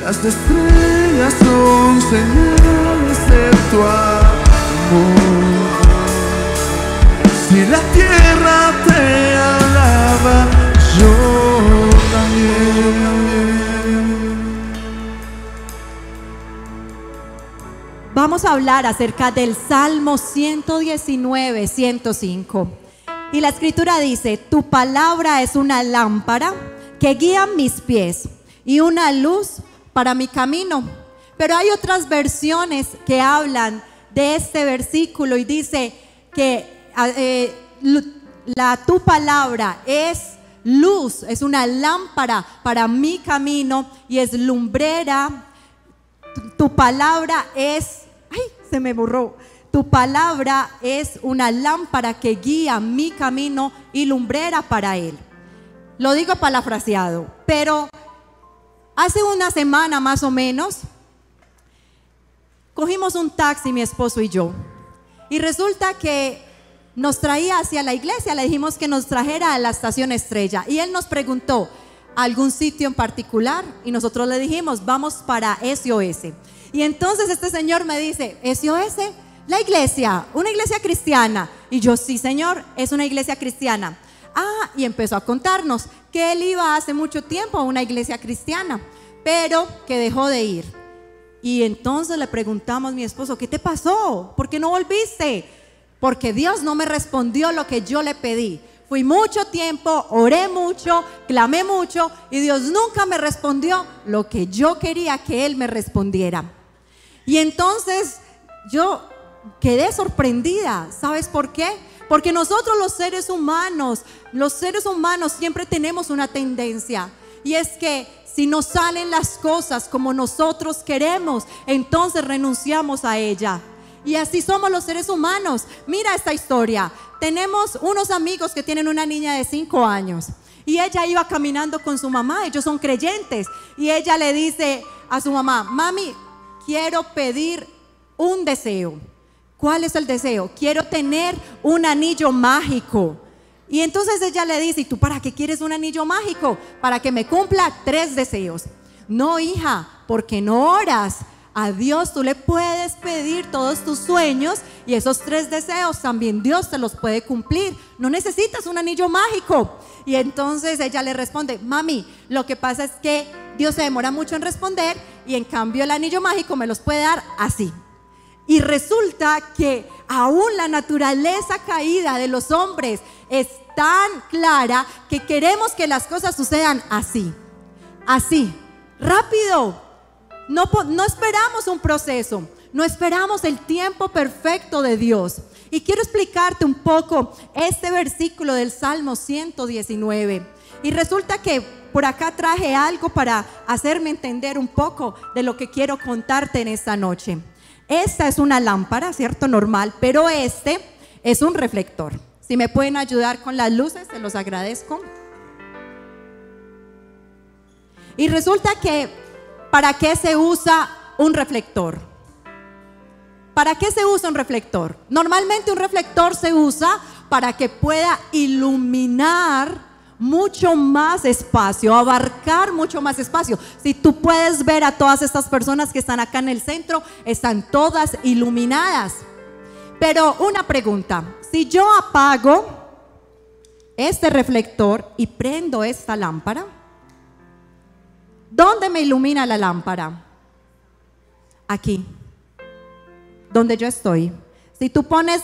Las estrellas son señales de tu amor. Si la tierra te alaba, yo también. Vamos a hablar acerca del Salmo 119, 105. Y la escritura dice: tu palabra es una lámpara que guía mis pies y una luz para mi camino. Pero hay otras versiones que hablan de este versículo y dice que tu palabra es luz, es una lámpara para mi camino y es lumbrera. Tu palabra es, ay, se me borró. Tu palabra es una lámpara que guía mi camino y lumbrera para él. Lo digo parafraseado, pero hace una semana más o menos cogimos un taxi, mi esposo y yo, y resulta que nos traía hacia la iglesia. Le dijimos que nos trajera a la estación Estrella y él nos preguntó algún sitio en particular y nosotros le dijimos: vamos para SOS. Y entonces este señor me dice: ¿SOS? La iglesia, una iglesia cristiana. Y yo: sí, señor, es una iglesia cristiana. Ah, y empezó a contarnos que él iba hace mucho tiempo a una iglesia cristiana, pero que dejó de ir. Y entonces le preguntamos a mi esposo: ¿qué te pasó? ¿Por qué no volviste? Porque Dios no me respondió lo que yo le pedí. Fui mucho tiempo, oré mucho, clamé mucho y Dios nunca me respondió lo que yo quería que Él me respondiera. Y entonces yo quedé sorprendida. ¿Sabes por qué? Porque nosotros los seres humanos siempre tenemos una tendencia, y es que si no salen las cosas como nosotros queremos, entonces renunciamos a ella. Y así somos los seres humanos. Mira esta historia. Tenemos unos amigos que tienen una niña de 5 años y ella iba caminando con su mamá. Ellos son creyentes y ella le dice a su mamá: mami, quiero pedir un deseo. ¿Cuál es el deseo? Quiero tener un anillo mágico. Y entonces ella le dice: ¿y tú para qué quieres un anillo mágico? Para que me cumpla 3 deseos. No, hija, porque no oras. A Dios tú le puedes pedir todos tus sueños y esos 3 deseos también Dios te los puede cumplir. No necesitas un anillo mágico. Y entonces ella le responde: mami, lo que pasa es que Dios se demora mucho en responder y en cambio el anillo mágico me los puede dar así. Y resulta que aún la naturaleza caída de los hombres es tan clara que queremos que las cosas sucedan así, rápido. No esperamos un proceso, no esperamos el tiempo perfecto de Dios. Y quiero explicarte un poco este versículo del Salmo 119. Y resulta que por acá traje algo para hacerme entender un poco de lo que quiero contarte en esta noche. Esta es una lámpara, ¿cierto? Normal, pero este es un reflector. Si me pueden ayudar con las luces, se los agradezco. Y resulta que ¿para qué se usa un reflector? ¿Para qué se usa un reflector? Normalmente un reflector se usa para que pueda iluminar mucho más espacio, abarcar mucho más espacio. Si tú puedes ver a todas estas personas que están acá en el centro, están todas iluminadas. Pero una pregunta: si yo apago este reflector y prendo esta lámpara, ¿dónde me ilumina la lámpara? Aquí, donde yo estoy. Si tú pones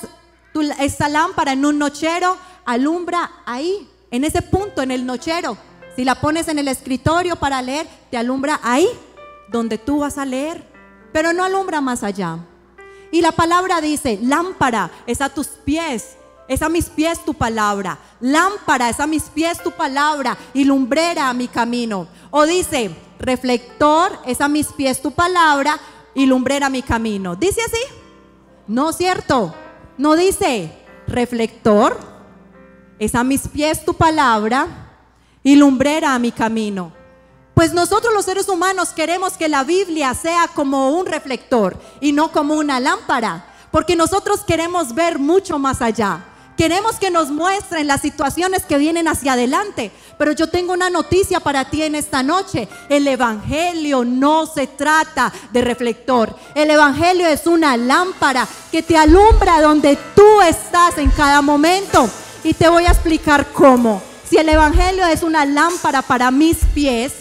esta lámpara en un nochero, alumbra ahí, en ese punto, en el nochero. Si la pones en el escritorio para leer, te alumbra ahí, donde tú vas a leer, pero no alumbra más allá. Y la palabra dice: lámpara es a tus pies, es a mis pies tu palabra. Lámpara es a mis pies tu palabra y lumbrera a mi camino. O dice: reflector es a mis pies tu palabra y lumbrera a mi camino. ¿Dice así? No, ¿cierto? No dice: reflector es a mis pies tu palabra y lumbrera a mi camino. Pues nosotros los seres humanos queremos que la Biblia sea como un reflector y no como una lámpara, porque nosotros queremos ver mucho más allá. Queremos que nos muestren las situaciones que vienen hacia adelante. Pero yo tengo una noticia para ti en esta noche. El evangelio no se trata de reflector. El evangelio es una lámpara que te alumbra donde tú estás en cada momento. Y te voy a explicar cómo. Si el evangelio es una lámpara para mis pies,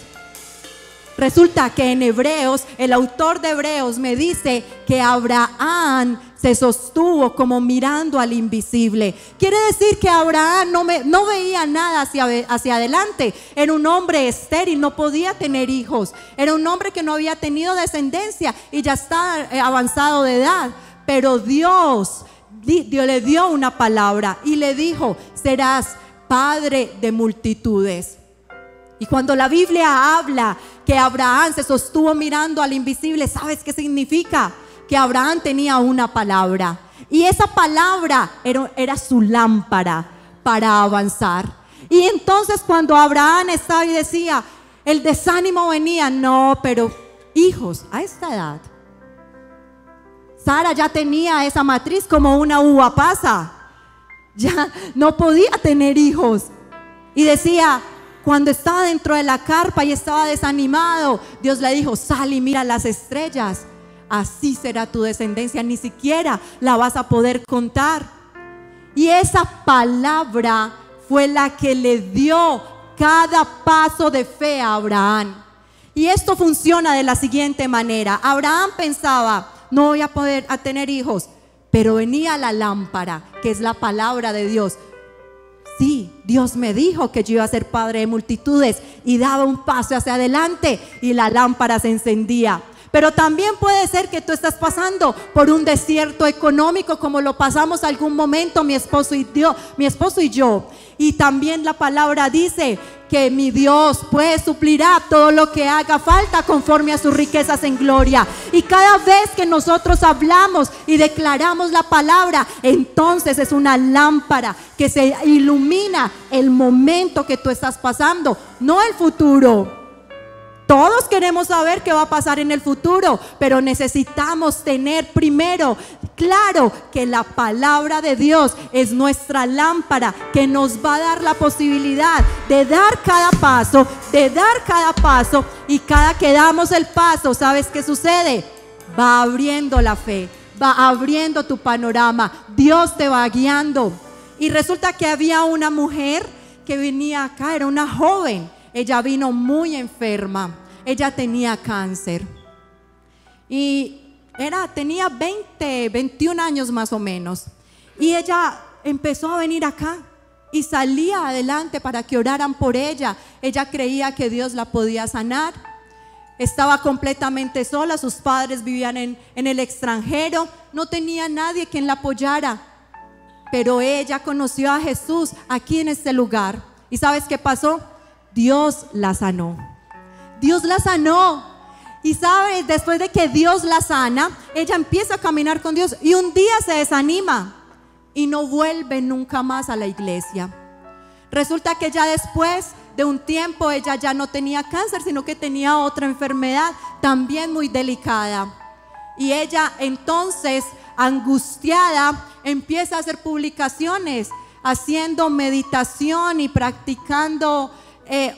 resulta que en Hebreos, el autor de Hebreos me dice que Abraham se sostuvo como mirando al invisible. Quiere decir que Abraham no veía nada hacia adelante. Era un hombre estéril, no podía tener hijos. Era un hombre que no había tenido descendencia y ya está avanzado de edad. Pero Dios le dio una palabra y le dijo: serás padre de multitudes. Y cuando la Biblia habla que Abraham se sostuvo mirando al invisible, ¿sabes qué significa? Que Abraham tenía una palabra. Y esa palabra era su lámpara para avanzar. Y entonces cuando Abraham estaba y decía, el desánimo venía, no, pero hijos, a esta edad. Sara ya tenía esa matriz como una uva pasa. Ya no podía tener hijos. Y decía, cuando estaba dentro de la carpa y estaba desanimado, Dios le dijo: sal y mira las estrellas. Así será tu descendencia, ni siquiera la vas a poder contar. Y esa palabra fue la que le dio cada paso de fe a Abraham. Y esto funciona de la siguiente manera. Abraham pensaba, no voy a poder tener hijos, pero venía la lámpara, que es la palabra de Dios. Sí, Dios me dijo que yo iba a ser padre de multitudes, y daba un paso hacia adelante y la lámpara se encendía. Pero también puede ser que tú estás pasando por un desierto económico, como lo pasamos algún momento mi esposo y yo. Y también la palabra dice que mi Dios pues suplirá todo lo que haga falta conforme a sus riquezas en gloria. Y cada vez que nosotros hablamos y declaramos la palabra, entonces es una lámpara que se ilumina el momento que tú estás pasando, no el futuro. Todos queremos saber qué va a pasar en el futuro, pero necesitamos tener primero claro que la palabra de Dios es nuestra lámpara, que nos va a dar la posibilidad de dar cada paso, y cada que damos el paso, ¿sabes qué sucede? Va abriendo la fe, va abriendo tu panorama, Dios te va guiando. Y resulta que había una mujer que venía acá, era una joven. Ella vino muy enferma, ella tenía cáncer y tenía 21 años más o menos. Y ella empezó a venir acá y salía adelante para que oraran por ella. Ella creía que Dios la podía sanar. Estaba completamente sola, sus padres vivían en el extranjero, no tenía nadie quien la apoyara. Pero ella conoció a Jesús aquí en este lugar. ¿Y sabes qué pasó? Dios la sanó. Dios la sanó. Y sabes, después de que Dios la sana, ella empieza a caminar con Dios y un día se desanima y no vuelve nunca más a la iglesia. Resulta que ya después de un tiempo ella ya no tenía cáncer, sino que tenía otra enfermedad también muy delicada. Y ella entonces, angustiada, empieza a hacer publicaciones, haciendo meditación y practicando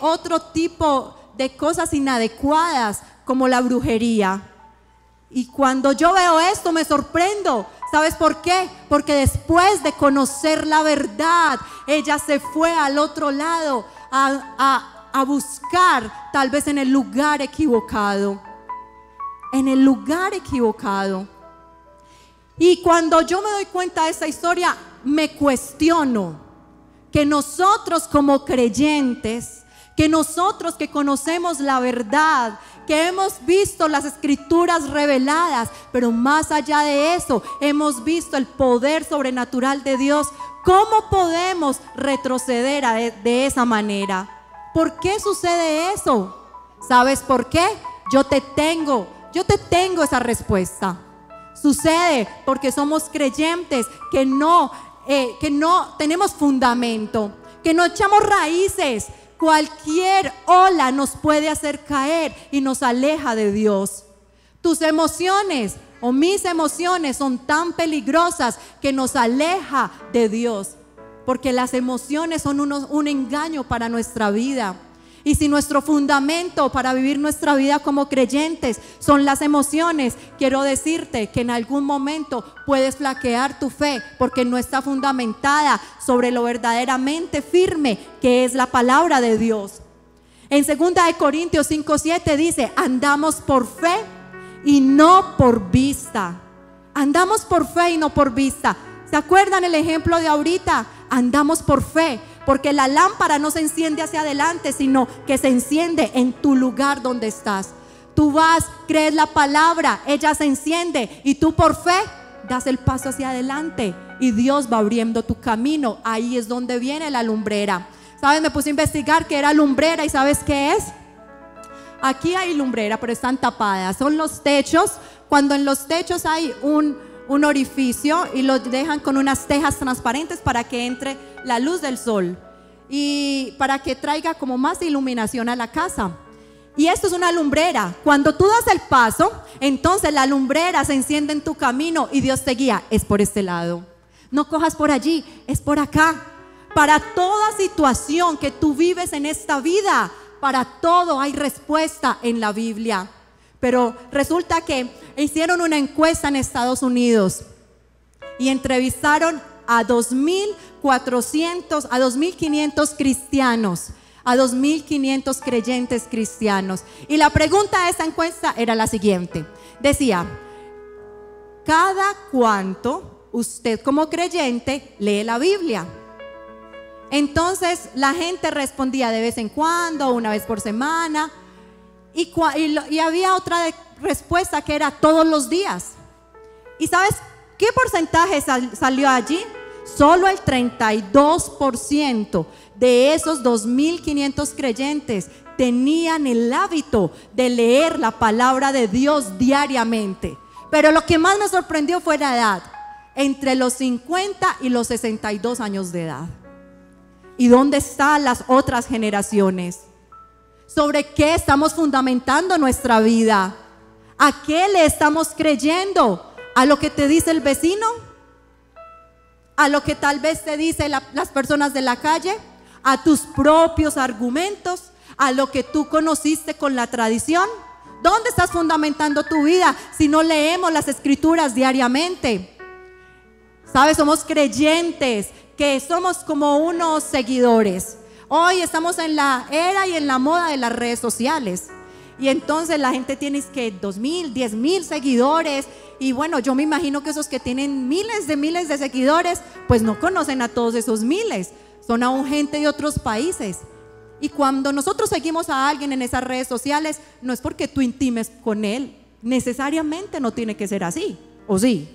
otro tipo de cosas inadecuadas como la brujería. Y cuando yo veo esto me sorprendo. ¿Sabes por qué? Porque después de conocer la verdad, ella se fue al otro lado a buscar, tal vez en el lugar equivocado. En el lugar equivocado. Y cuando yo me doy cuenta de esta historia, me cuestiono que nosotros como creyentes, que nosotros que conocemos la verdad, que hemos visto las escrituras reveladas, pero más allá de eso, hemos visto el poder sobrenatural de Dios, ¿cómo podemos retroceder de esa manera? ¿Por qué sucede eso? ¿Sabes por qué? Yo te tengo esa respuesta. Sucede porque somos creyentes que no tenemos fundamento, que no echamos raíces. Cualquier ola nos puede hacer caer y nos aleja de Dios. Tus emociones o mis emociones son tan peligrosas que nos aleja de Dios. porque las emociones son un engaño para nuestra vida. Y si nuestro fundamento para vivir nuestra vida como creyentes son las emociones, quiero decirte que en algún momento puedes flaquear tu fe porque no está fundamentada sobre lo verdaderamente firme que es la palabra de Dios. En 2 Corintios 5:7 dice: andamos por fe y no por vista. Andamos por fe y no por vista. ¿Se acuerdan el ejemplo de ahorita? Andamos por fe, porque la lámpara no se enciende hacia adelante, sino que se enciende en tu lugar donde estás. Tú vas, crees la palabra, ella se enciende y tú por fe das el paso hacia adelante y Dios va abriendo tu camino. Ahí es donde viene la lumbrera. ¿Sabes? Me puse a investigar qué era lumbrera y ¿sabes qué es? Aquí hay lumbrera, pero están tapadas. Son los techos. Cuando en los techos hay un orificio y lo dejan con unas tejas transparentes para que entre la luz del sol y para que traiga como más iluminación a la casa. Y esto es una lumbrera. Cuando tú das el paso, entonces la lumbrera se enciende en tu camino y Dios te guía. Es por este lado, no cojas por allí, es por acá. Para toda situación que tú vives en esta vida, para todo hay respuesta en la Biblia. Pero resulta que hicieron una encuesta en Estados Unidos y entrevistaron a 2.400, a 2.500 cristianos, a 2.500 creyentes cristianos. Y la pregunta de esta encuesta era la siguiente. Decía: ¿cada cuánto usted como creyente lee la Biblia? Entonces la gente respondía de vez en cuando, una vez por semana. Y había otra respuesta que era todos los días. ¿Y sabes qué porcentaje salió allí? Solo el 32% de esos 2.500 creyentes tenían el hábito de leer la palabra de Dios diariamente. Pero lo que más me sorprendió fue la edad, entre los 50 y los 62 años de edad. ¿Y dónde están las otras generaciones? ¿Sobre qué estamos fundamentando nuestra vida? ¿A qué le estamos creyendo? ¿A lo que te dice el vecino? ¿A lo que tal vez te dicen las personas de la calle? ¿A tus propios argumentos? ¿A lo que tú conociste con la tradición? ¿Dónde estás fundamentando tu vida si no leemos las escrituras diariamente? ¿Sabes? Somos creyentes que somos como unos seguidores. Hoy estamos en la era y en la moda de las redes sociales. Y entonces la gente tiene que 2.000, 10.000 seguidores. Y bueno, yo me imagino que esos que tienen miles de seguidores, pues no conocen a todos esos miles. Son aún gente de otros países. Y cuando nosotros seguimos a alguien en esas redes sociales, no es porque tú intimes con él. Necesariamente no tiene que ser así. ¿O sí?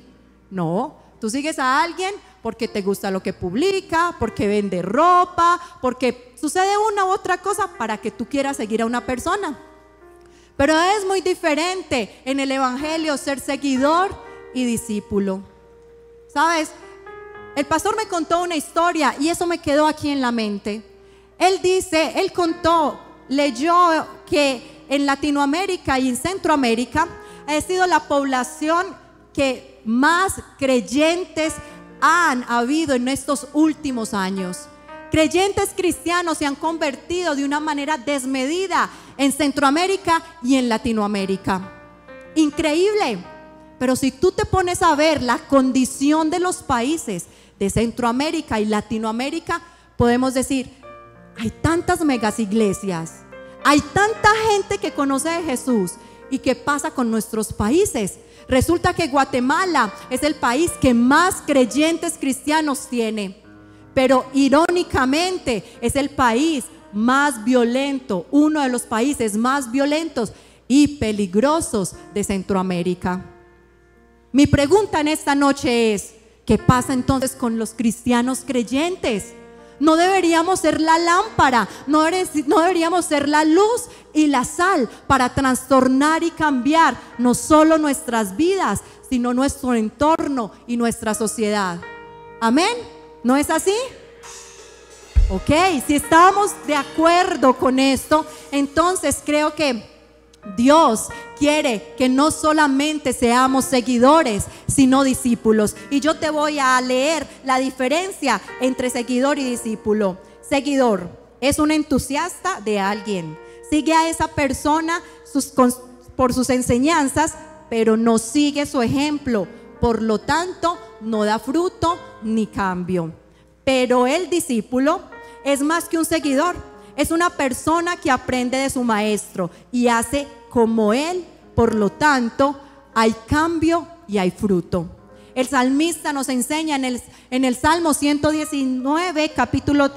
No. Tú sigues a alguien porque te gusta lo que publica, porque vende ropa, porque sucede una u otra cosa para que tú quieras seguir a una persona. Pero es muy diferente en el evangelio ser seguidor y discípulo. ¿Sabes? El pastor me contó una historia y eso me quedó aquí en la mente. Él leyó que en Latinoamérica y en Centroamérica ha sido la población que más creyentes han habido en estos últimos años. Creyentes cristianos se han convertido de una manera desmedida en Centroamérica y en Latinoamérica. Increíble. Pero si tú te pones a ver la condición de los países de Centroamérica y Latinoamérica, podemos decir, hay tantas megas iglesias, hay tanta gente que conoce de Jesús. ¿Y qué pasa con nuestros países? Resulta que Guatemala es el país que más creyentes cristianos tiene, pero irónicamente es el país más violento, uno de los países más violentos y peligrosos de Centroamérica. Mi pregunta en esta noche es, ¿qué pasa entonces con los cristianos creyentes? No deberíamos ser la lámpara, no deberíamos ser la luz y la sal para trastornar y cambiar no solo nuestras vidas, sino nuestro entorno y nuestra sociedad. ¿Amén? ¿No es así? Ok, si estamos de acuerdo con esto, entonces creo que Dios quiere que no solamente seamos seguidores, sino discípulos. Y yo te voy a leer la diferencia entre seguidor y discípulo. Seguidor es un entusiasta de alguien. Sigue a esa persona por sus enseñanzas, pero no sigue su ejemplo. Por lo tanto, no da fruto ni cambio. Pero el discípulo es más que un seguidor. Es una persona que aprende de su maestro y hace como él. Por lo tanto, hay cambio y hay fruto. El salmista nos enseña en el Salmo 119,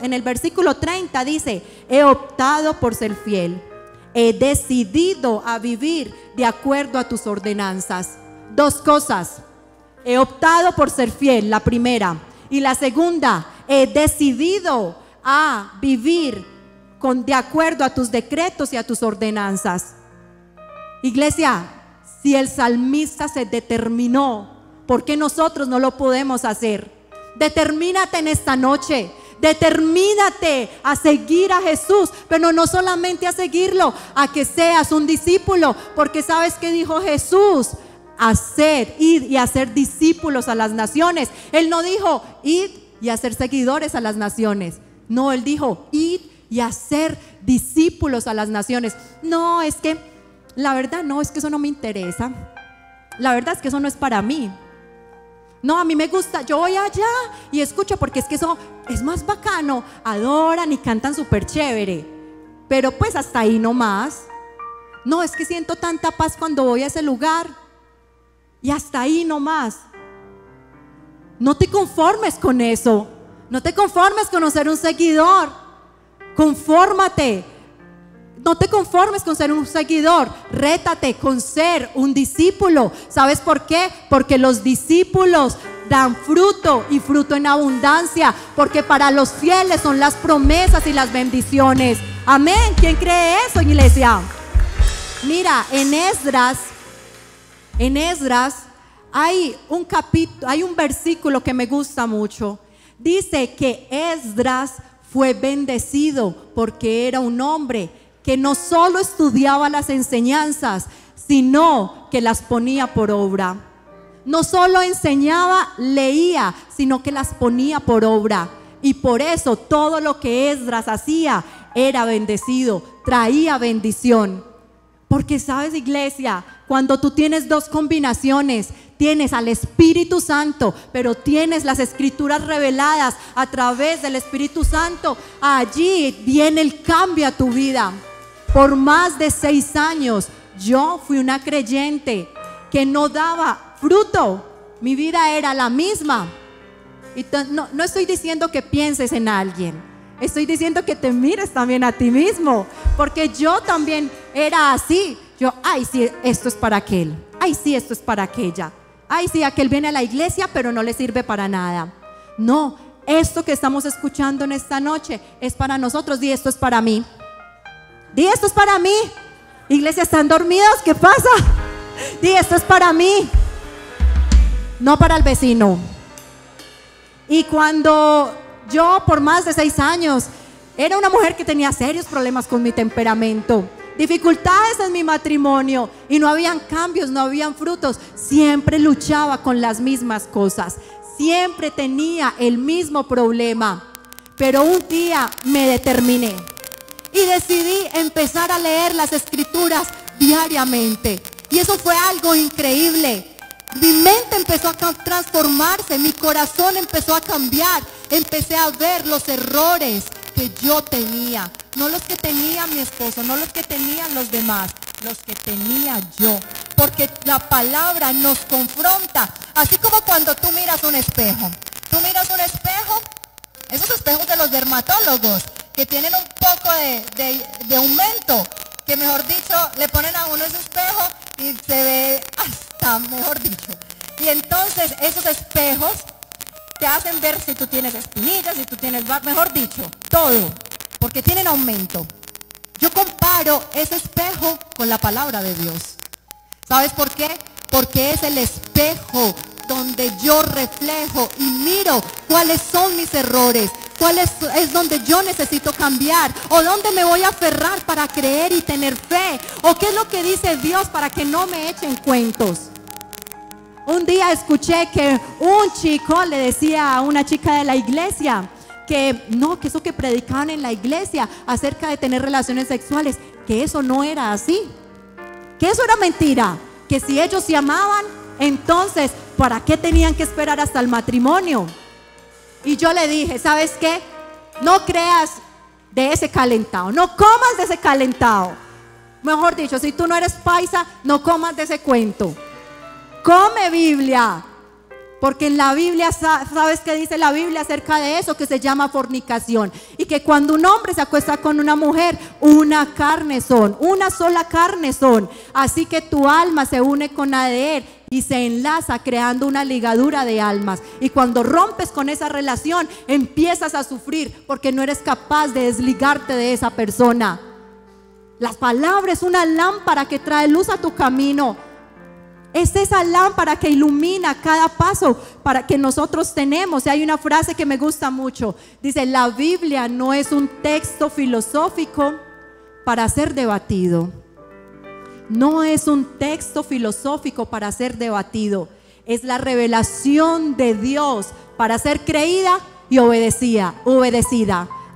en el versículo 30, dice: he optado por ser fiel. He decidido a vivir de acuerdo a tus ordenanzas. Dos cosas. He optado por ser fiel, la primera. Y la segunda, he decidido a vivir de acuerdo a tus decretos y a tus ordenanzas. Iglesia, si el salmista se determinó, ¿por qué nosotros no lo podemos hacer? Determínate en esta noche. Determínate a seguir a Jesús, pero no solamente a seguirlo, a que seas un discípulo, porque ¿sabes qué dijo Jesús? Ir y hacer discípulos a las naciones. Él no dijo id y hacer seguidores a las naciones. No, él dijo id y hacer discípulos a las naciones. No, es que la verdad no, es que eso no me interesa. La verdad es que eso no es para mí. No, a mí me gusta, yo voy allá y escucho porque es que eso es más bacano. Adoran y cantan súper chévere, pero pues hasta ahí nomás. No, es que siento tanta paz cuando voy a ese lugar y hasta ahí nomás. No te conformes con eso. No te conformes con ser un seguidor. Confórmate. No te conformes con ser un seguidor, rétate con ser un discípulo. ¿Sabes por qué? Porque los discípulos dan fruto y fruto en abundancia, porque para los fieles son las promesas y las bendiciones. Amén. ¿Quién cree eso, iglesia? Mira, en Esdras hay un versículo que me gusta mucho. Dice que Esdras fue bendecido porque era un hombre que no solo estudiaba las enseñanzas, sino que las ponía por obra. No solo enseñaba, leía, sino que las ponía por obra. Y por eso todo lo que Esdras hacía era bendecido, traía bendición. Porque sabes, iglesia, cuando tú tienes dos combinaciones, tienes al Espíritu Santo, pero tienes las Escrituras reveladas a través del Espíritu Santo, allí viene el cambio a tu vida. Por más de 6 años yo fui una creyente que no daba fruto. Mi vida era la misma. Y no estoy diciendo que pienses en alguien, estoy diciendo que te mires también a ti mismo, porque yo también era así. Yo, ay, sí, esto es para aquel. Ay, sí, esto es para aquella. Ay, sí, aquel viene a la iglesia, pero no le sirve para nada. No, esto que estamos escuchando en esta noche es para nosotros. Di, esto es para mí. Di, esto es para mí. Iglesia, ¿están dormidos? ¿Qué pasa? Di, esto es para mí, no para el vecino. Y cuando yo por más de 6 años era una mujer que tenía serios problemas con mi temperamento, dificultades en mi matrimonio, y no habían cambios, no habían frutos, siempre luchaba con las mismas cosas, siempre tenía el mismo problema. Pero un día me determiné y decidí empezar a leer las Escrituras diariamente. Y eso fue algo increíble. Mi mente empezó a transformarse, mi corazón empezó a cambiar. Empecé a ver los errores que yo tenía. No los que tenía mi esposo, no los que tenían los demás, los que tenía yo. Porque la palabra nos confronta. Así como cuando tú miras un espejo. Tú miras un espejo, esos espejos de los dermatólogos, que tienen un poco de aumento, que mejor dicho, le ponen a uno ese espejo y se ve hasta, mejor dicho. Y entonces esos espejos te hacen ver si tú tienes espinillas, si tú tienes, mejor dicho, todo, porque tienen aumento. Yo comparo ese espejo con la palabra de Dios. ¿Sabes por qué? Porque es el espejo donde yo reflejo y miro cuáles son mis errores, ¿Cuál es donde yo necesito cambiar? ¿O dónde me voy a aferrar para creer y tener fe? ¿O qué es lo que dice Dios para que no me echen cuentos? Un día escuché que un chico le decía a una chica de la iglesia que no, que eso que predicaban en la iglesia acerca de tener relaciones sexuales, que eso no era así, que eso era mentira, que si ellos se amaban, entonces ¿para qué tenían que esperar hasta el matrimonio? Y yo le dije, ¿sabes qué? No creas de ese calentado, no comas de ese calentado. Mejor dicho, si tú no eres paisa, no comas de ese cuento. Come Biblia, porque en la Biblia, ¿sabes qué dice la Biblia acerca de eso? Que se llama fornicación, y que cuando un hombre se acuesta con una mujer, una carne son, una sola carne son. Así que tu alma se une con la de él y se enlaza creando una ligadura de almas, y cuando rompes con esa relación empiezas a sufrir porque no eres capaz de desligarte de esa persona. La palabra es una lámpara que trae luz a tu camino. Es esa lámpara que ilumina cada paso para que nosotros tenemos. Y hay una frase que me gusta mucho. Dice, la Biblia no es un texto filosófico para ser debatido. No es un texto filosófico para ser debatido. Es la revelación de Dios para ser creída y obedecida.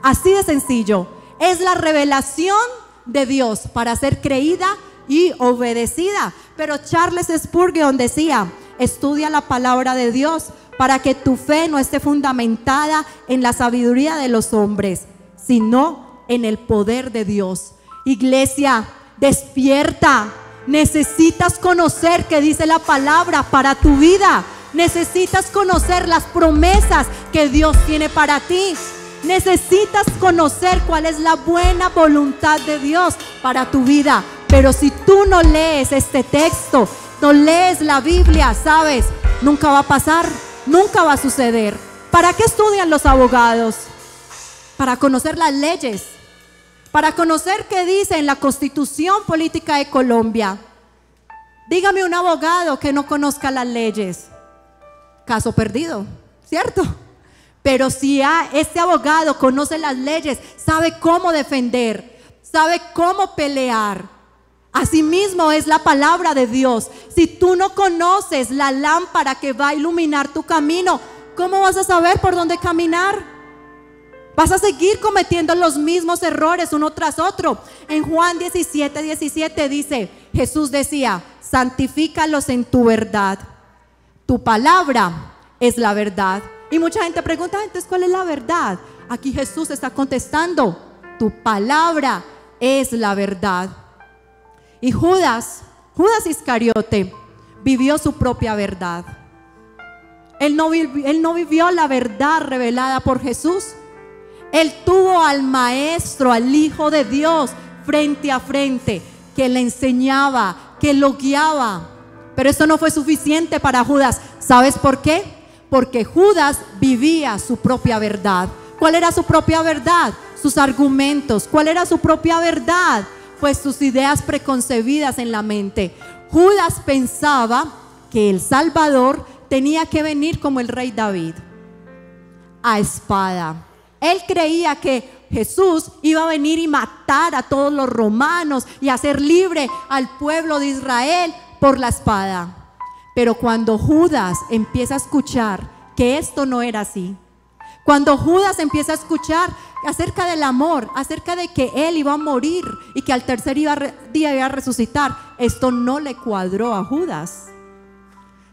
Así de sencillo. Es la revelación de Dios para ser creída y obedecida. Pero Charles Spurgeon decía, estudia la palabra de Dios para que tu fe no esté fundamentada en la sabiduría de los hombres, sino en el poder de Dios. Iglesia, despierta. Necesitas conocer qué dice la palabra para tu vida. Necesitas conocer las promesas que Dios tiene para ti. Necesitas conocer cuál es la buena voluntad de Dios para tu vida. Pero si tú no lees este texto, no lees la Biblia, ¿sabes? Nunca va a pasar, nunca va a suceder. ¿Para qué estudian los abogados? Para conocer las leyes, para conocer qué dice en la Constitución Política de Colombia. Dígame un abogado que no conozca las leyes. Caso perdido, ¿cierto? Pero si este abogado conoce las leyes, sabe cómo defender, sabe cómo pelear. Asimismo es la palabra de Dios. Si tú no conoces la lámpara que va a iluminar tu camino, ¿cómo vas a saber por dónde caminar? Vas a seguir cometiendo los mismos errores uno tras otro. En Juan 17:17 dice, Jesús decía, santifícalos en tu verdad. Tu palabra es la verdad. Y mucha gente pregunta, entonces, ¿cuál es la verdad? Aquí Jesús está contestando, tu palabra es la verdad. Y Judas Iscariote vivió su propia verdad. Él no vivió la verdad revelada por Jesús. Él tuvo al Maestro, al Hijo de Dios, frente a frente, que le enseñaba, que lo guiaba. Pero eso no fue suficiente para Judas. ¿Sabes por qué? Porque Judas vivía su propia verdad. ¿Cuál era su propia verdad? Sus argumentos. ¿Cuál era su propia verdad? Pues sus ideas preconcebidas en la mente. Judas pensaba que el Salvador tenía que venir como el rey David, a espada. Él creía que Jesús iba a venir y matar a todos los romanos y hacer libre al pueblo de Israel por la espada. Pero cuando Judas empieza a escuchar que esto no era así, cuando Judas empieza a escuchar acerca del amor, acerca de que él iba a morir y que al tercer día iba a resucitar, esto no le cuadró a Judas.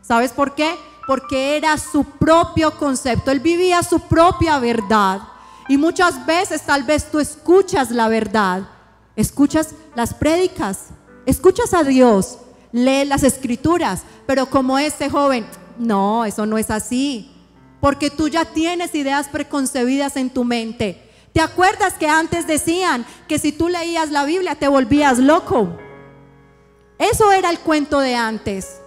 ¿Sabes por qué? Porque era su propio concepto. Él vivía su propia verdad. Y muchas veces tal vez tú escuchas la verdad, escuchas las prédicas, escuchas a Dios, lees las escrituras, pero como este joven, no, eso no es así. Porque tú ya tienes ideas preconcebidas en tu mente. ¿Te acuerdas que antes decían que si tú leías la Biblia te volvías loco? Eso era el cuento de antes.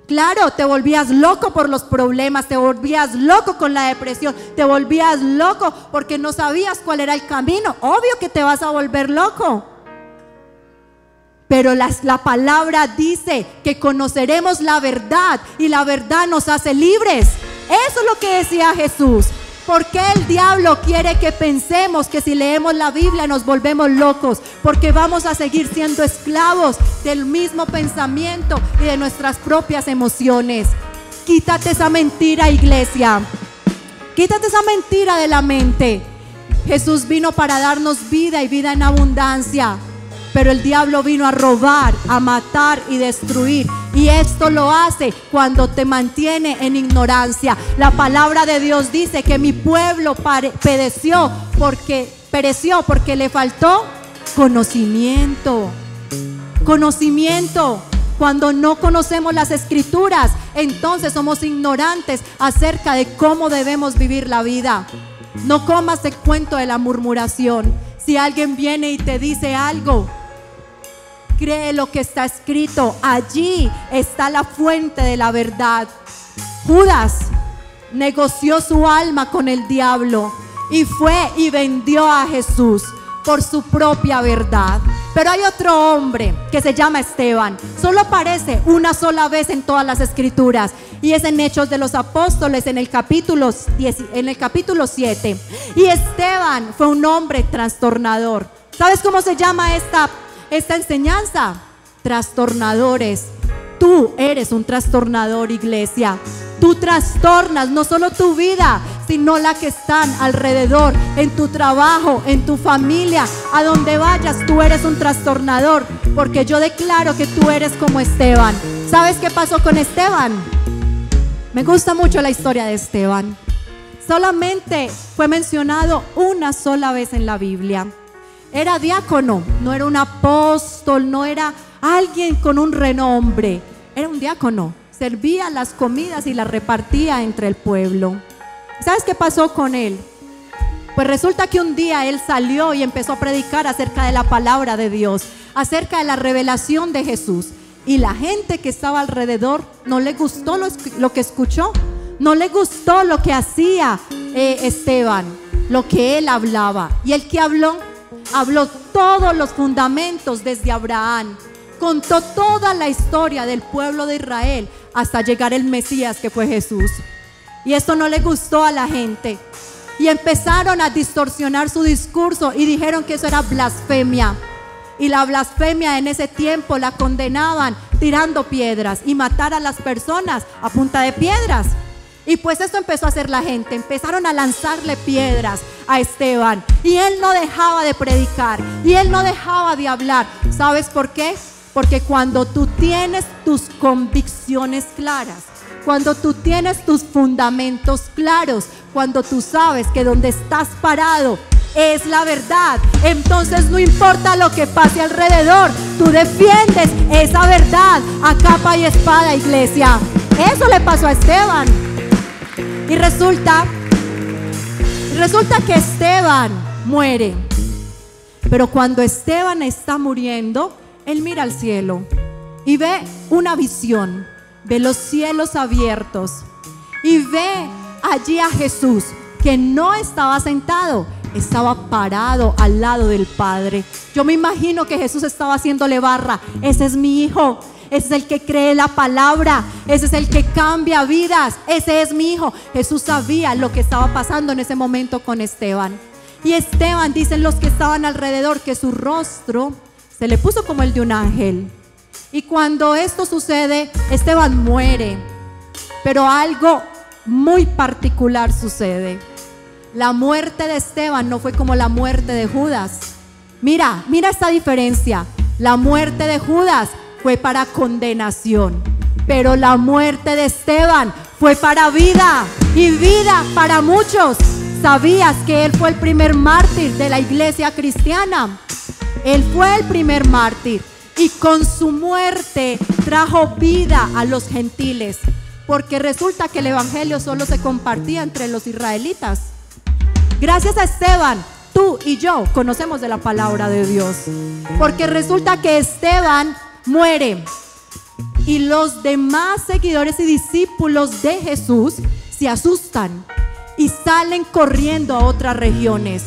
Claro, te volvías loco por los problemas, te volvías loco con la depresión, te volvías loco porque no sabías cuál era el camino. Obvio que te vas a volver loco. Pero la palabra dice que conoceremos la verdad y la verdad nos hace libres. Eso es lo que decía Jesús. ¿Por qué el diablo quiere que pensemos que si leemos la Biblia nos volvemos locos? Porque vamos a seguir siendo esclavos del mismo pensamiento y de nuestras propias emociones. Quítate esa mentira, iglesia. Quítate esa mentira de la mente. Jesús vino para darnos vida y vida en abundancia. Pero el diablo vino a robar, a matar y destruir. Y esto lo hace cuando te mantiene en ignorancia. La palabra de Dios dice que mi pueblo pereció porque le faltó conocimiento. Conocimiento. Cuando no conocemos las escrituras, entonces somos ignorantes acerca de cómo debemos vivir la vida. No comas el cuento de la murmuración. Si alguien viene y te dice algo, cree lo que está escrito. Allí está la fuente de la verdad. Judas negoció su alma con el diablo y fue y vendió a Jesús por su propia verdad. Pero hay otro hombre que se llama Esteban. Solo aparece una sola vez en todas las escrituras y es en Hechos de los Apóstoles en el capítulo 7. Y Esteban fue un hombre trastornador. ¿Sabes cómo se llama esta enseñanza? Trastornadores. Tú eres un trastornador, iglesia. Tú trastornas no solo tu vida, sino la que están alrededor, en tu trabajo, en tu familia, a donde vayas. Tú eres un trastornador, porque yo declaro que tú eres como Esteban. ¿Sabes qué pasó con Esteban? Me gusta mucho la historia de Esteban. Solamente fue mencionado una sola vez en la Biblia. Era diácono, no era un apóstol, no era alguien con un renombre. Era un diácono, servía las comidas y las repartía entre el pueblo. ¿Sabes qué pasó con él? Pues resulta que un día él salió y empezó a predicar acerca de la palabra de Dios, acerca de la revelación de Jesús. Y la gente que estaba alrededor no le gustó lo que escuchó, no le gustó lo que hacía Esteban, lo que él hablaba. Y el que habló todos los fundamentos desde Abraham, contó toda la historia del pueblo de Israel hasta llegar el Mesías, que fue Jesús. Y esto no le gustó a la gente y empezaron a distorsionar su discurso y dijeron que eso era blasfemia. Y la blasfemia en ese tiempo la condenaban tirando piedras y matar a las personas a punta de piedras. Y pues esto empezó a hacer la gente. Empezaron a lanzarle piedras a Esteban y él no dejaba de predicar y él no dejaba de hablar. ¿Sabes por qué? Porque cuando tú tienes tus convicciones claras, cuando tú tienes tus fundamentos claros, cuando tú sabes que donde estás parado es la verdad, entonces no importa lo que pase alrededor, tú defiendes esa verdad a capa y espada, iglesia. Eso le pasó a Esteban. Y resulta que Esteban muere. Pero cuando Esteban está muriendo, él mira al cielo y ve una visión, ve los cielos abiertos y ve allí a Jesús, que no estaba sentado, estaba parado al lado del Padre. Yo me imagino que Jesús estaba haciéndole barra. Ese es mi hijo, ese es el que cree la palabra, ese es el que cambia vidas, ese es mi hijo. Jesús sabía lo que estaba pasando en ese momento con Esteban. Y Esteban, dicen los que estaban alrededor, que su rostro se le puso como el de un ángel. Y cuando esto sucede, Esteban muere. Pero algo muy particular sucede. La muerte de Esteban no fue como la muerte de Judas. Mira esta diferencia. La muerte de Judas fue para condenación, pero la muerte de Esteban fue para vida, y vida para muchos. ¿Sabías que él fue el primer mártir de la iglesia cristiana? Él fue el primer mártir y con su muerte trajo vida a los gentiles, porque resulta que el evangelio solo se compartía entre los israelitas. Gracias a Esteban, tú y yo conocemos de la palabra de Dios, porque resulta que Esteban muere y los demás seguidores y discípulos de Jesús se asustan y salen corriendo a otras regiones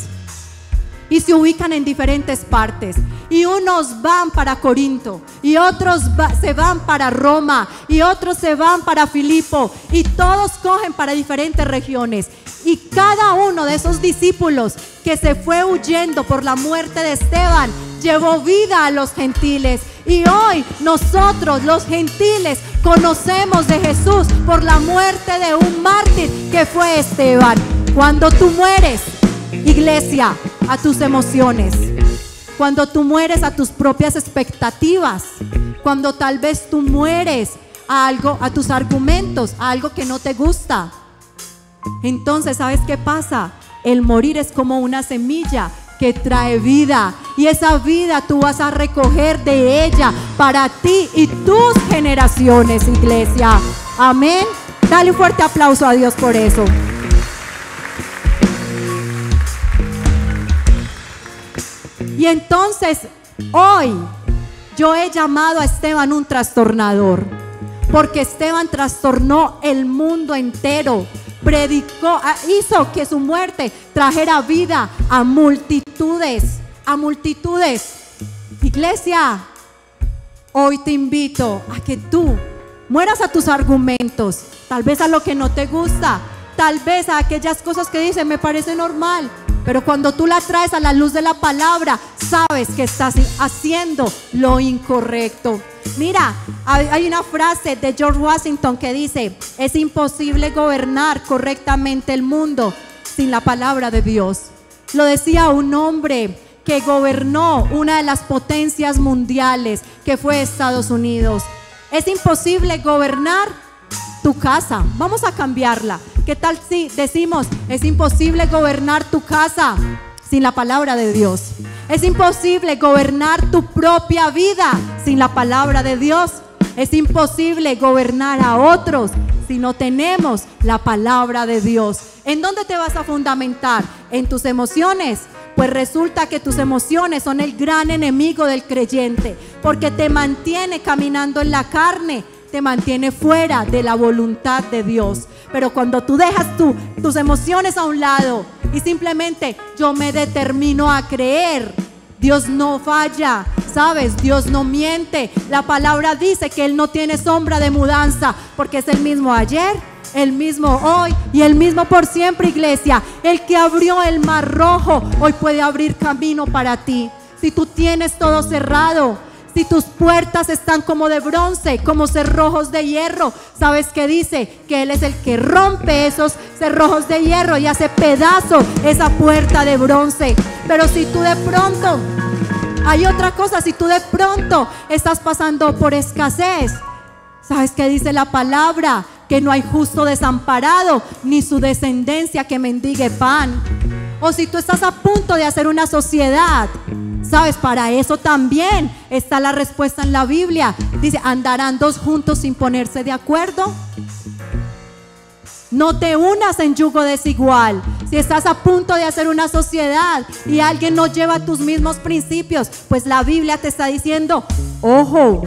y se ubican en diferentes partes, y unos van para Corinto y otros se van para Roma y otros se van para Filipo, y todos cogen para diferentes regiones. Y cada uno de esos discípulos que se fue huyendo por la muerte de Esteban llevó vida a los gentiles. Y hoy nosotros, los gentiles, conocemos de Jesús por la muerte de un mártir que fue Esteban. Cuando tú mueres, iglesia, a tus emociones, cuando tú mueres a tus propias expectativas, cuando tal vez tú mueres a algo, a tus argumentos, a algo que no te gusta, entonces, ¿sabes qué pasa? El morir es como una semilla que trae vida, y esa vida tú vas a recoger de ella para ti y tus generaciones, iglesia. Amén. Dale un fuerte aplauso a Dios por eso. Y entonces hoy yo he llamado a Esteban un trastornador, porque Esteban trastornó el mundo entero. Predicó, hizo que su muerte trajera vida a multitudes, a multitudes. Iglesia, hoy te invito a que tú mueras a tus argumentos, tal vez a lo que no te gusta, tal vez a aquellas cosas que dicen me parece normal, pero cuando tú la traes a la luz de la palabra, sabes que estás haciendo lo incorrecto. Mira, hay una frase de George Washington que dice: es imposible gobernar correctamente el mundo sin la palabra de Dios. Lo decía un hombre que gobernó una de las potencias mundiales, que fue Estados Unidos. Es imposible gobernar tu casa. Vamos a cambiarla. ¿Qué tal si decimos: es imposible gobernar tu casa sin la palabra de Dios? Es imposible gobernar tu propia vida sin la palabra de Dios. Es imposible gobernar a otros si no tenemos la palabra de Dios. ¿En dónde te vas a fundamentar? ¿En tus emociones? Pues resulta que tus emociones son el gran enemigo del creyente, porque te mantiene caminando en la carne, te mantiene fuera de la voluntad de Dios. Pero cuando tú dejas tus emociones a un lado y simplemente yo me determino a creer, Dios no falla, ¿sabes? Dios no miente. La palabra dice que Él no tiene sombra de mudanza, porque es el mismo ayer, el mismo hoy y el mismo por siempre, iglesia. El que abrió el mar rojo hoy puede abrir camino para ti. Si tú tienes todo cerrado, si tus puertas están como de bronce, como cerrojos de hierro, ¿sabes qué dice? Que Él es el que rompe esos cerrojos de hierro y hace pedazo esa puerta de bronce. Pero si tú de pronto, hay otra cosa, si tú de pronto estás pasando por escasez, ¿sabes qué dice la palabra? Que no hay justo desamparado, ni su descendencia que mendigue pan. O si tú estás a punto de hacer una sociedad, ¿sabes? Para eso también está la respuesta en la Biblia. Dice: ¿andarán dos juntos sin ponerse de acuerdo? No te unas en yugo desigual. Si estás a punto de hacer una sociedad y alguien no lleva tus mismos principios, pues la Biblia te está diciendo: ojo,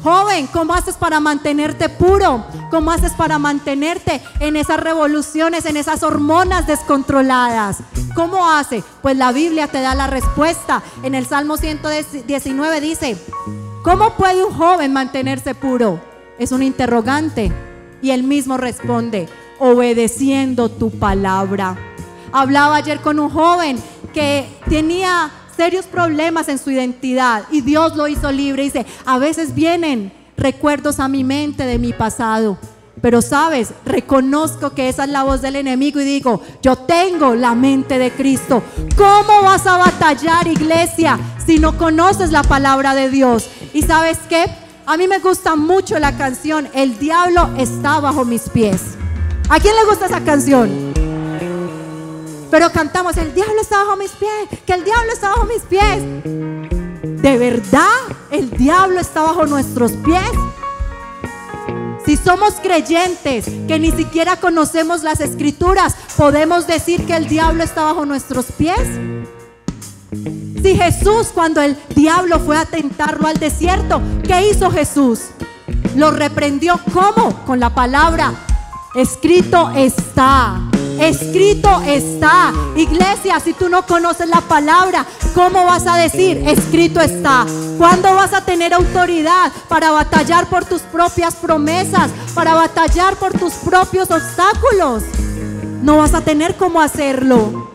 joven, ¿cómo haces para mantenerte puro? ¿Cómo haces para mantenerte en esas revoluciones, en esas hormonas descontroladas? ¿Cómo hace? Pues la Biblia te da la respuesta. En el Salmo 119 dice: ¿cómo puede un joven mantenerse puro? Es un interrogante. Y él mismo responde: obedeciendo tu palabra. Hablaba ayer con un joven que tenía serios problemas en su identidad y Dios lo hizo libre. Dice: a veces vienen recuerdos a mi mente de mi pasado, pero sabes, reconozco que esa es la voz del enemigo y digo: yo tengo la mente de Cristo. ¿Cómo vas a batallar, iglesia, si no conoces la palabra de Dios? Y ¿sabes qué? A mí me gusta mucho la canción El diablo está bajo mis pies. ¿A quién le gusta esa canción? Pero cantamos: el diablo está bajo mis pies, que el diablo está bajo mis pies. ¿De verdad el diablo está bajo nuestros pies? Si somos creyentes que ni siquiera conocemos las escrituras, ¿podemos decir que el diablo está bajo nuestros pies? Si Jesús, cuando el diablo fue a tentarlo al desierto, ¿qué hizo Jesús? Lo reprendió. ¿Cómo? Con la palabra: escrito está. Escrito está. Iglesia, si tú no conoces la palabra, ¿cómo vas a decir escrito está? ¿Cuándo vas a tener autoridad para batallar por tus propias promesas, para batallar por tus propios obstáculos? no vas a tener cómo hacerlo.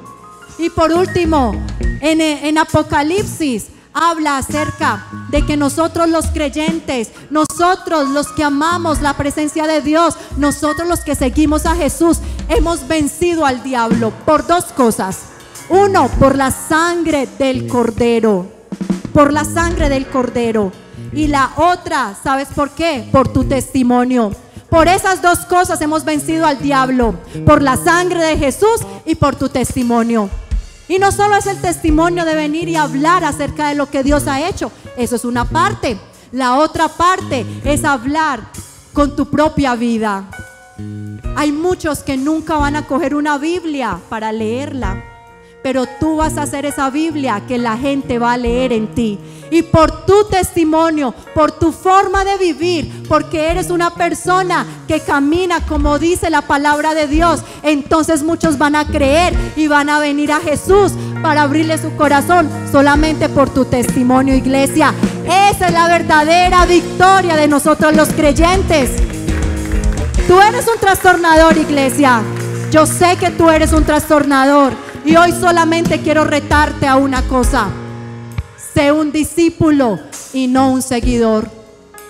Y por último, en Apocalipsis habla acerca de que nosotros los creyentes, nosotros los que amamos la presencia de Dios, nosotros los que seguimos a Jesús, hemos vencido al diablo por dos cosas. Uno, por la sangre del Cordero, por la sangre del Cordero. Y la otra, ¿sabes por qué? Por tu testimonio. Por esas dos cosas hemos vencido al diablo, por la sangre de Jesús y por tu testimonio. Y no solo es el testimonio de venir y hablar acerca de lo que Dios ha hecho, eso es una parte. La otra parte es hablar con tu propia vida. Hay muchos que nunca van a coger una Biblia para leerla, pero tú vas a hacer esa Biblia que la gente va a leer en ti. Y por tu testimonio, por tu forma de vivir, porque eres una persona que camina como dice la palabra de Dios, entonces muchos van a creer y van a venir a Jesús para abrirle su corazón solamente por tu testimonio, iglesia. Esa es la verdadera victoria de nosotros los creyentes. Tú eres un trastornador, iglesia. Yo sé que tú eres un trastornador. Y hoy solamente quiero retarte a una cosa: sé un discípulo y no un seguidor.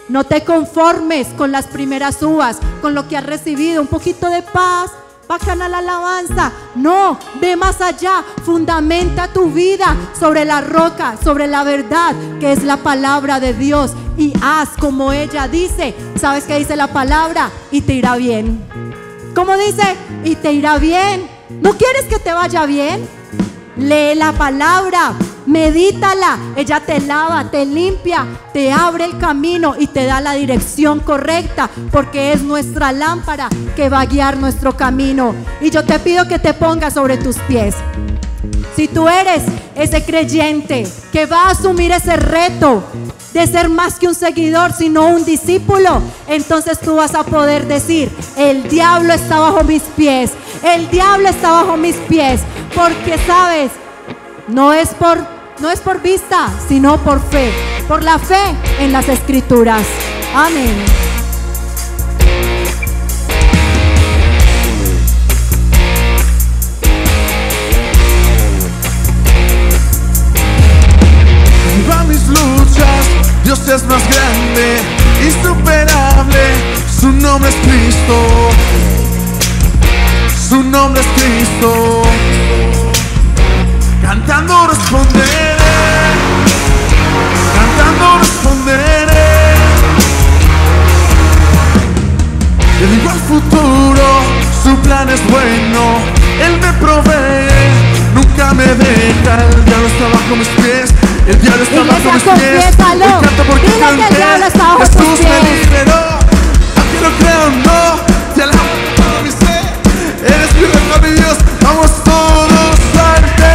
No te conformes con las primeras uvas, con lo que has recibido, un poquito de paz, bacana la alabanza. No, ve más allá, fundamenta tu vida sobre la roca, sobre la verdad que es la palabra de Dios, y haz como ella dice. ¿Sabes qué dice la palabra? Y te irá bien. ¿Cómo dice? Y te irá bien. ¿No quieres que te vaya bien? Lee la palabra, medítala. Ella te lava, te limpia, te abre el camino y te da la dirección correcta, porque es nuestra lámpara que va a guiar nuestro camino. Y yo te pido que te pongas sobre tus pies. Si tú eres ese creyente que va a asumir ese reto de ser más que un seguidor, sino un discípulo, entonces tú vas a poder decir: el diablo está bajo mis pies, el diablo está bajo mis pies, porque sabes, no es por vista, sino por fe, por la fe en las Escrituras. Amén. Viva mis luchas, Dios es más grande, insuperable, su nombre es Cristo, su nombre es Cristo. Cantando responderé, cantando responderé. Le digo al futuro, su plan es bueno, Él me provee, nunca me deja. El diablo está bajo mis pies, el diablo está bajo mis pies. Hoy canto porque creo en que Jesús me liberó. Aunque lo creo o no, te alabo con todo mi ser. Eres mi reino, mi Dios, vamos todos ante.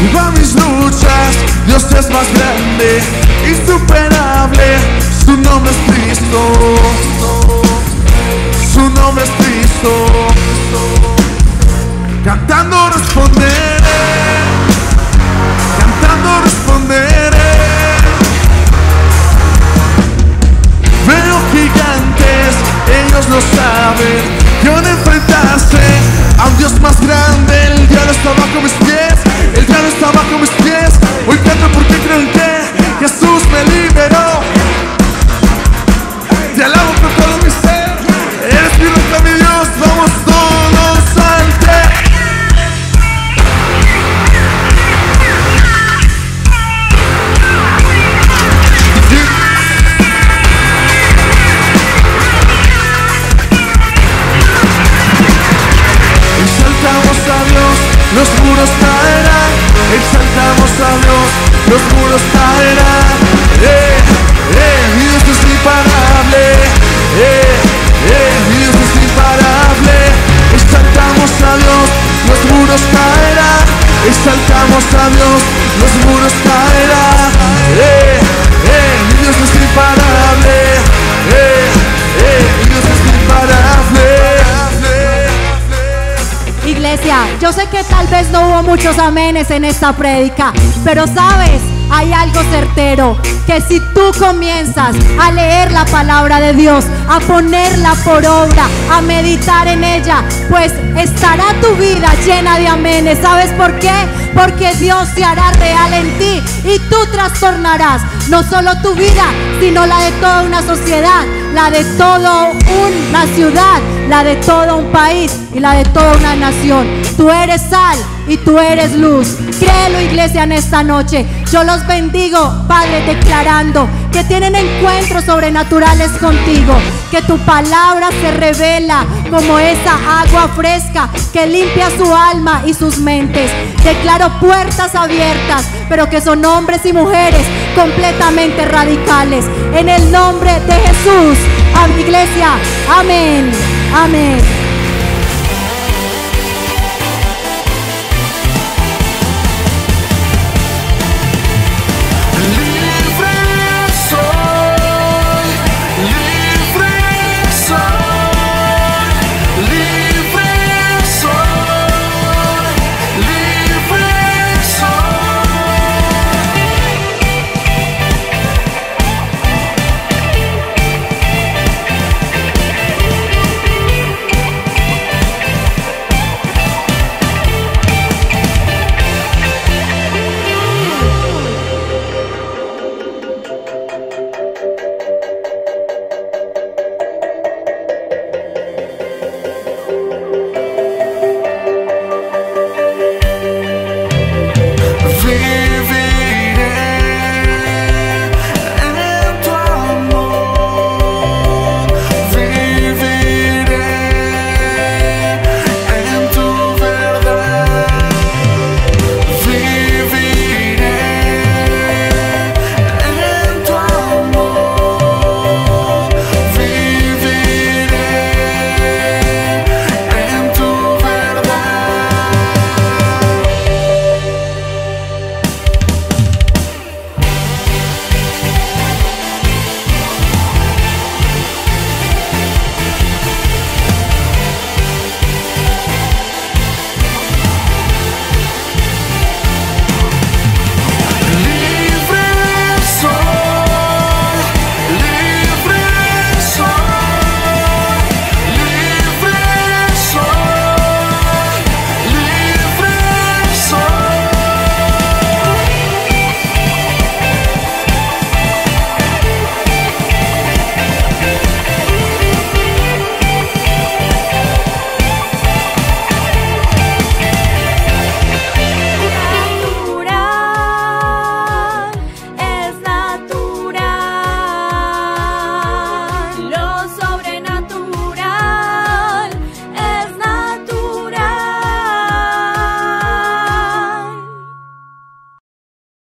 Viva mis luchas, Dios es más grande, insuperable, su nombre es Cristo, su nombre es Cristo. Cantando responderé, cantando responderé. Veo gigantes, ellos lo saben, que van a enfrentarse a un Dios más grande. El diablo está bajo mis pies, el diablo está bajo mis pies. Hoy canto porque creo en que Jesús me liberó. Te alabo con todo mi ser, eres mi reino, mi Dios, vamos todos ante. sé que tal vez no hubo muchos amenes en esta prédica, pero sabes, hay algo certero, que si tú comienzas a leer la palabra de Dios, a ponerla por obra, a meditar en ella, pues estará tu vida llena de amenes. ¿Sabes por qué? Porque Dios se hará real en ti y tú trastornarás no solo tu vida, sino la de toda una sociedad, la de toda una ciudad, la de todo un país y la de toda una nación. Tú eres sal y tú eres luz. Créelo, iglesia, en esta noche. Yo los bendigo, Padre, declarando que tienen encuentros sobrenaturales contigo, que tu palabra se revela como esa agua fresca que limpia su alma y sus mentes. Declaro puertas abiertas, pero que son hombres y mujeres completamente radicales. En el nombre de Jesús, iglesia, amén, amén.